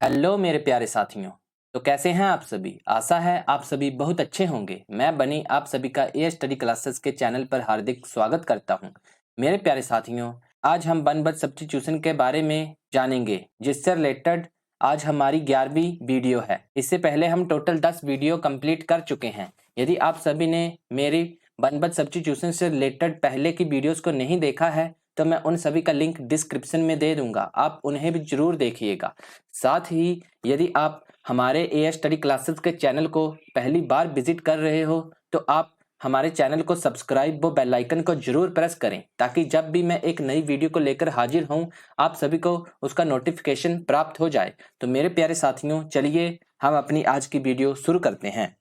Hello मेरे प्यारे साथियों, तो कैसे हैं आप सभी। आशा है आप सभी बहुत अच्छे होंगे। मैं बनी आप सभी का ए स्टडी क्लासेस के चैनल पर हार्दिक स्वागत करता हूं। मेरे प्यारे साथियों, आज हम वन वर्ड सब्स्टिट्यूशन के बारे में जानेंगे, जिससे रिलेटेड आज हमारी 11वीं वीडियो है। इससे पहले हम टोटल 10 वीडियो कंप्लीट कर चुके हैं। यदि आप सभी ने मेरी वन वर्ड सब्स्टिट्यूशन से रिलेटेड पहले की वीडियोस को नहीं देखा है तो मैं उन सभी का लिंक डिस्क्रिप्शन में दे दूंगा, आप उन्हें भी जरूर देखिएगा। साथ ही यदि आप हमारे ए स्टडी क्लासेस के चैनल को पहली बार विजिट कर रहे हो तो आप हमारे चैनल को सब्सक्राइब व बेल आइकन को जरूर प्रेस करें, ताकि जब भी मैं एक नई वीडियो को लेकर हाजिर हूं आप सभी को उसका नोटिफिकेशन प्राप्त हो जाए। तो मेरे प्यारे साथियों, चलिए हम अपनी आज की वीडियो शुरू करते हैं।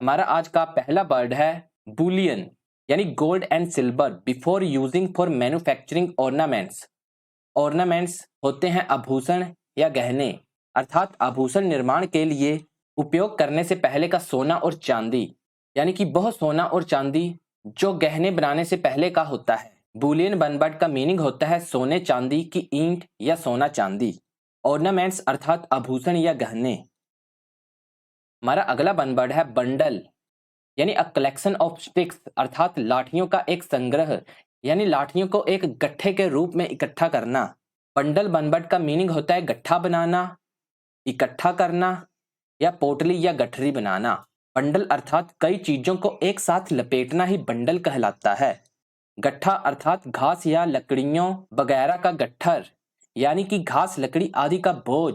हमारा आज का पहला वर्ड है बुलियन, यानी gold and silver before using for manufacturing ornaments. Ornaments होते हैं आभूषण या गहने, अर्थात आभूषण निर्माण के लिए उपयोग करने से पहले का सोना और चांदी, यानी कि वह सोना और चांदी जो गहने बनाने से पहले का होता है। बुलियन वन वर्ड का मीनिंग होता है सोने चांदी की ईंट या सोना चांदी। ऑर्नामेंट्स अर्थात आभूषण या गहने। हमारा अगला वन वर्ड है बंडल, यानी अ कलेक्शन ऑफ स्टिक्स, अर्थात लाठियों का एक संग्रह, यानी लाठियों को एक गट्ठे के रूप में इकट्ठा करना। बंडल वन वर्ड का मीनिंग होता है गट्ठा बनाना, इकट्ठा करना या पोटली या गठरी बनाना। बंडल अर्थात कई चीजों को एक साथ लपेटना ही बंडल कहलाता है। गट्ठा अर्थात घास या लकड़ियों वगैरह का गट्ठर, यानी कि घास लकड़ी आदि का बोझ,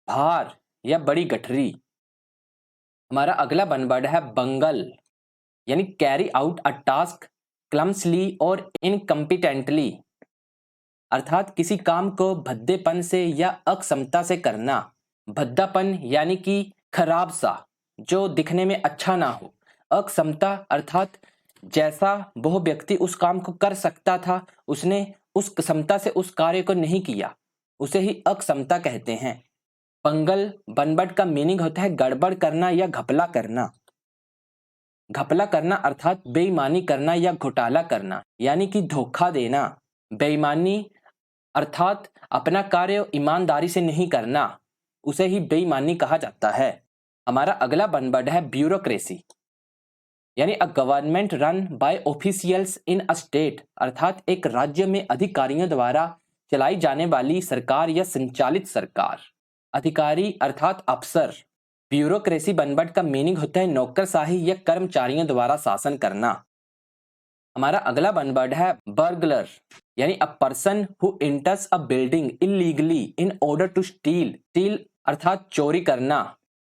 भार या बड़ी गठरी। हमारा अगला वन वर्ड है बंगल, यानी कैरी आउट अ टास्क क्लम्सली और इनकम्पिटेंटली, अर्थात किसी काम को भद्देपन से या अक्षमता से करना। भद्दापन यानी कि खराब सा, जो दिखने में अच्छा ना हो। अक्षमता अर्थात जैसा वह व्यक्ति उस काम को कर सकता था, उसने उस क्षमता से उस कार्य को नहीं किया, उसे ही अक्षमता कहते हैं। बंगल वन वर्ड का मीनिंग होता है गड़बड़ करना या घपला करना। घपला करना अर्थात बेईमानी करना या घोटाला करना, यानी कि धोखा देना। बेईमानी अर्थात अपना कार्य ईमानदारी से नहीं करना, उसे ही बेईमानी कहा जाता है। हमारा अगला वन वर्ड है ब्यूरोक्रेसी, यानी a government run by officials in a state, अर्थात एक राज्य में अधिकारियों द्वारा चलाई जाने वाली सरकार या संचालित सरकार। अधिकारी अर्थात अफसर। ब्यूरोक्रेसी वन वर्ड का मीनिंग होता है नौकरशाही या कर्मचारियों द्वारा शासन करना। हमारा अगला वन वर्ड है बर्गलर, यानी a person who enters a building illegally in order to steal. Steal अर्थात चोरी करना,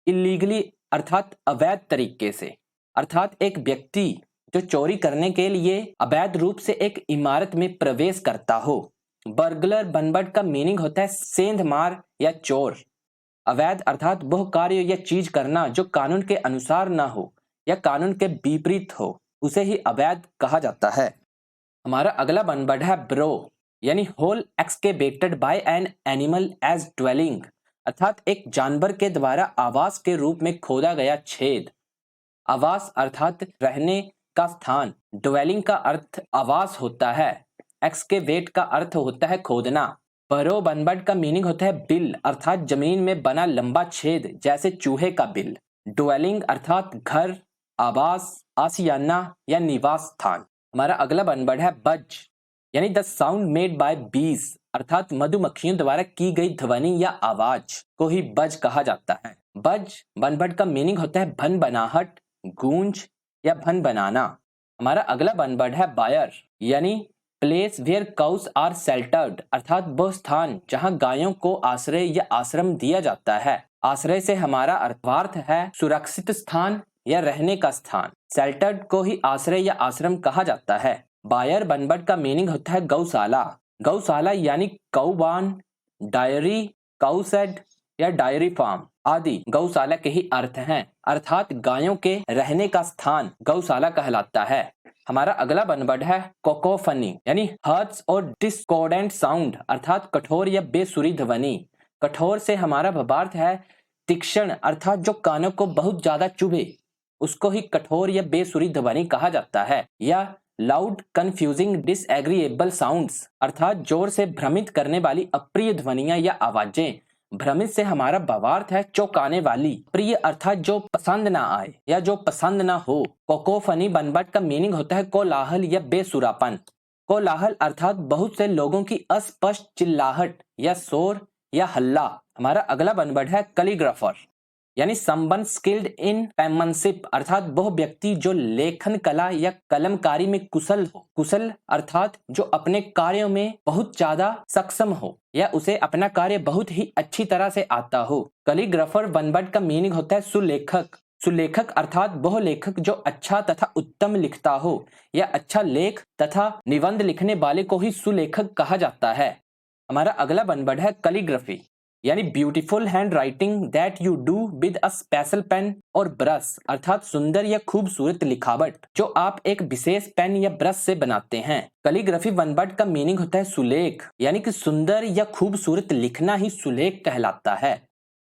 इलीगली अर्थात अवैध तरीके से, अर्थात एक व्यक्ति जो चोरी करने के लिए अवैध रूप से एक इमारत में प्रवेश करता हो। बर्गलर वन वर्ड का मीनिंग होता है सेंधमार या चोर। अवैध अर्थात वह कार्य या चीज करना जो कानून के अनुसार ना हो या कानून के विपरीत हो, उसे ही अवैध कहा जाता है। हमारा अगला वन वर्ड है ब्रो, यानी hole excavated by an animal as dwelling, अर्थात एक जानवर के द्वारा आवास के रूप में खोदा गया छेद। आवास अर्थात रहने का स्थान। ड्वेलिंग का अर्थ आवास होता है। एक्सकेवेट का अर्थ होता है खोदना। बरो वन वर्ड का मीनिंग होता है बिल, अर्थात जमीन में बना लंबा छेद, जैसे चूहे का बिल। ड्वेलिंग अर्थात घर, आवास, आशियाना या निवास स्थान। हमारा अगला वन वर्ड है बज, यानी द साउंड मेड बाय बीज, अर्थात मधुमक्खियों द्वारा की गई ध्वनि या आवाज को ही बज कहा जाता है। बज वन वर्ड का मीनिंग होता है भन बनाहट, गूंज या भन बनाना। हमारा अगला वन वर्ड है बायर, यानी place where cows are sheltered, अर्थात वह स्थान जहां गायों को आश्रय या आश्रम दिया जाता है। आश्रय से हमारा अर्थ है सुरक्षित स्थान या रहने का स्थान। शेल्टर्ड को ही आश्रय या आश्रम कहा जाता है। बायर वन वर्ड का मीनिंग होता है गौशाला। गौशाला यानी कौबान, डायरी, काउसेड या डायरी फार्म आदि गौशाला के ही अर्थ हैं, अर्थात गायों के रहने का स्थान गौशाला कहलाता है। हमारा अगला वन वर्ड है कोकोफनी, यानी हर्ट्स और डिस्कॉर्डेंट साउंड, अर्थात कठोर या बेसुरी ध्वनि। कठोर से हमारा भावार्थ है तीक्ष्ण, अर्थात जो कानों को बहुत ज्यादा चुभे। उसको ही कठोर या बेसुरी ध्वनि कहा जाता है। या लाउड कंफ्यूजिंग डिसएग्रीएबल साउंड्स अर्थात जोर से भ्रमित करने वाली अप्रिय ध्वनियां या आवाजें। भ्रमित से हमारा भावार्थ है चौंकाने वाली। प्रिय अर्थात जो पसंद ना आए या जो पसंद ना हो। कोकोफनी बनबट का मीनिंग होता है कोलाहल या बेसुरापन। कोलाहल अर्थात बहुत से लोगों की अस्पष्ट चिल्लाहट या शोर या हल्ला। हमारा अगला बनबट है कैलीग्राफर यानी समवन स्किल्ड इन पेनमैनशिप अर्थात वह व्यक्ति जो लेखन कला या कलमकारी में कुशल हो। कुशल अर्थात जो अपने कार्यों में बहुत ज्यादा सक्षम हो या उसे अपना कार्य बहुत ही अच्छी तरह से आता हो। कैलीग्राफर बनबट का मीनिंग होता है सुलेखक। सुलेखक अर्थात वह लेखक जो अच्छा तथा उत्तम लिखता हो या अच्छा लेख तथा निबंध लिखने वाले को ही सुलेखक कहा जाता है। हमारा अगला बनबट है कैलीग्राफी यानी beautiful hand writing that you do with a special pen और ब्रश अर्थात सुंदर या खूबसूरत लिखावट जो आप एक विशेष पेन या ब्रश से बनाते हैं। कैलीग्राफी बनबट का मीनिंग होता है सुलेख यानी कि सुंदर या खूबसूरत लिखना ही सुलेख कहलाता है।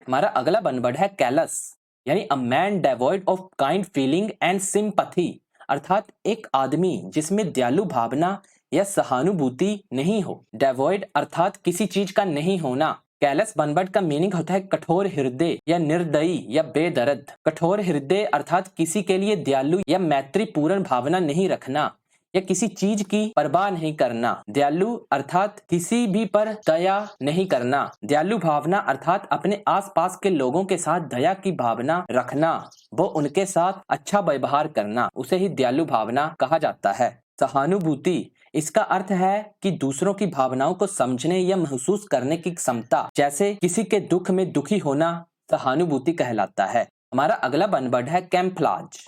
हमारा अगला बनबट है कैलस यानी a man devoid of kind feeling and sympathy अर्थात एक आदमी जिसमें दयालु भावना या सहानुभूति नहीं हो। डेवॉइड अर्थात किसी चीज का नहीं होना। कैलस बनबट का मीनिंग होता है कठोर हृदय या निर्दयी या बेदर्द। कठोर हृदय अर्थात किसी के लिए दयालु या मैत्रीपूर्ण भावना नहीं रखना या किसी चीज की परवाह नहीं करना। दयालु अर्थात किसी भी पर दया नहीं करना। दयालु भावना अर्थात अपने आसपास के लोगों के साथ दया की भावना रखना, वो उनके साथ अच्छा व्यवहार करना, उसे ही दयालु भावना कहा जाता है। सहानुभूति इसका अर्थ है कि दूसरों की भावनाओं को समझने या महसूस करने की क्षमता, जैसे किसी के दुख में दुखी होना सहानुभूति कहलाता है। हमारा अगला बनवर्ड है कैम्फ्लाज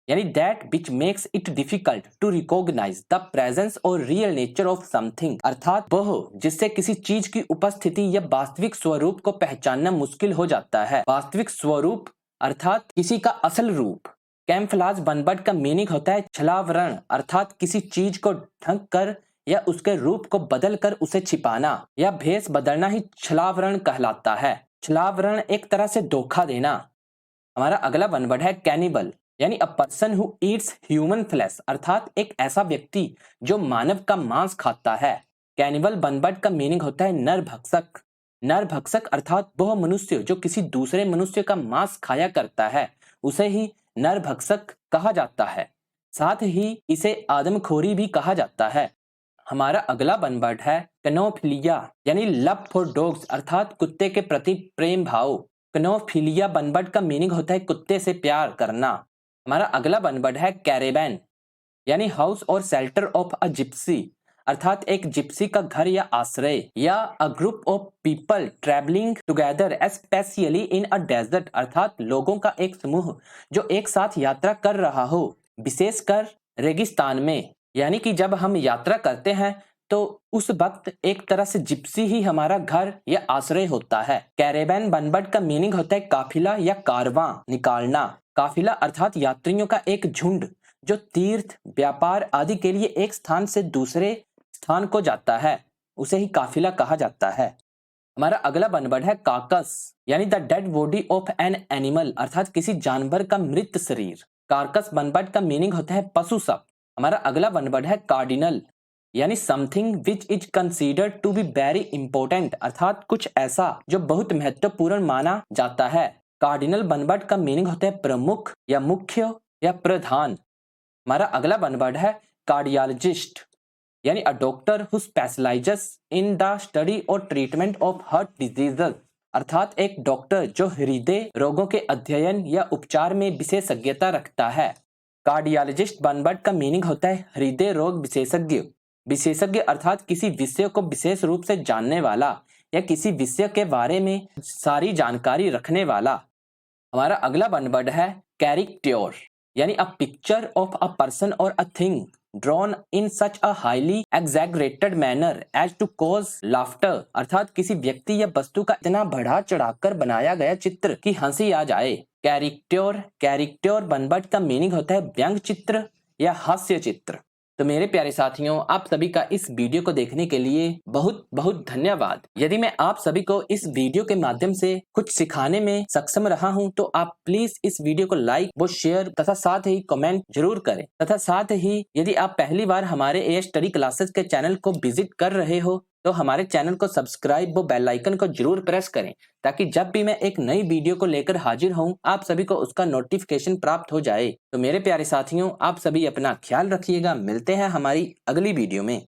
यानी that which makes it difficult to recognise the presence और रियल नेचर ऑफ समथिंग अर्थात वह जिससे किसी चीज की उपस्थिति या वास्तविक स्वरूप को पहचानना मुश्किल हो जाता है। वास्तविक स्वरूप अर्थात किसी का असल रूप। कैम्फ्लाज बनबट का मीनिंग होता है छलावरण अर्थात किसी चीज को ढक कर या उसके रूप को बदल कर उसे छिपाना या भेष बदलना ही छलावरण कहलाता है। छलावरण एक तरह से धोखा देना। हमारा अगला बनवर्ड है कैनिबल यानी a person who Yeats human flesh अर्थात एक ऐसा व्यक्ति जो मानव का मांस खाता है। कैनिबल बनबट का मीनिंग होता है नरभक्षक। नरभक्षक अर्थात वह मनुष्य जो किसी दूसरे मनुष्य का मांस खाया करता है उसे ही नरभक्षक कहा जाता है। साथ ही इसे आदमखोरी भी कहा जाता है। हमारा अगला बनवर्ड है कैनोफिलिया यानी लव फॉर डॉग्स अर्थात कुत्ते के प्रति प्रेम भाव। कैनोफिलिया बनवर्ड का मीनिंग होता है कुत्ते से प्यार करना। हमारा अगला बनवर्ड है कैरेवैन यानी हाउस और शेल्टर ऑफ अ जिप्सी अर्थात एक जिप्सी का घर या आश्रय या a group of people travelling together specially in a desert अर्थात लोगों का एक समूह जो एक साथ यात्रा कर रहा हो विशेषकर रेगिस्तान में। यानी कि जब हम यात्रा करते हैं तो उस वक्त एक तरह से जिप्सी ही हमारा घर या आश्रय होता है। कैरेवैन बनबट का मीनिंग होता है काफिला या कारवां निकालना। काफिला अर्थात यात्रियों का एक झुंड जो तीर्थ व्यापार आदि के लिए एक स्थान से दूसरे स्थान को जाता है उसे ही काफिला कहा जाता है। हमारा अगला बनवर्ड है कार्कस यानी the dead body of an animal अर्थात किसी जानवर का मृत शरीर। कार्कस बनवर्ड का मीनिंग होता है पशु शब्द। हमारा अगला बनवर्ड है कार्डिनल यानी something which is considered to be very important अर्थात कुछ ऐसा जो बहुत महत्वपूर्ण माना जाता है। कार्डिनल बनवर्ड का मीनिंग होता है प्रमुख या मुख्य या प्रधान। हमारा अगला बनवर्ड है कार्डियोलॉजिस्ट यानी a doctor who specialises in the study और ट्रीटमेंट ऑफ हार्ट डिजीजेस अर्थात एक डॉक्टर जो हृदय रोगों के अध्ययन या उपचार में विशेषज्ञता रखता है। कार्डियोलॉजिस्ट बनवर्ड का मीनिंग होता है हृदय रोग विशेषज्ञ। विशेषज्ञ अर्थात किसी विषय को विशेष रूप से जानने वाला या किसी विषय के बारे में सारी जानकारी रखने वाला। हमारा अगला बनवर्ड है कैरिक्ट्योर यानी a picture of a person और a thing drawn in such a highly exaggerated manner as to cause laughter अर्थात किसी व्यक्ति या वस्तु का इतना बढ़ा चढ़ाकर बनाया गया चित्र कि हंसी आ जाए। कैरिक्ट्योर बनवर्ड का मीनिंग होता है व्यंग चित्र या हास्य चित्र। तो मेरे प्यारे साथियों, आप सभी का इस वीडियो को देखने के लिए बहुत बहुत धन्यवाद। यदि मैं आप सभी को इस वीडियो के माध्यम से कुछ सिखाने में सक्षम रहा हूं, तो आप प्लीज इस वीडियो को लाइक व शेयर तथा साथ ही कमेंट जरूर करें। तथा साथ ही यदि आप पहली बार हमारे एआई स्टडी क्लासेस के चैनल को विजिट कर रहे हो, तो हमारे चैनल को सब्सक्राइब व बेल आइकन को जरूर प्रेस करें, ताकि जब भी मैं एक नई वीडियो को लेकर हाजिर हूं, आप सभी को उसका नोटिफिकेशन प्राप्त हो जाए। तो मेरे प्यारे साथियों, आप सभी अपना ख्याल रखिएगा। मिलते हैं हमारी अगली वीडियो में।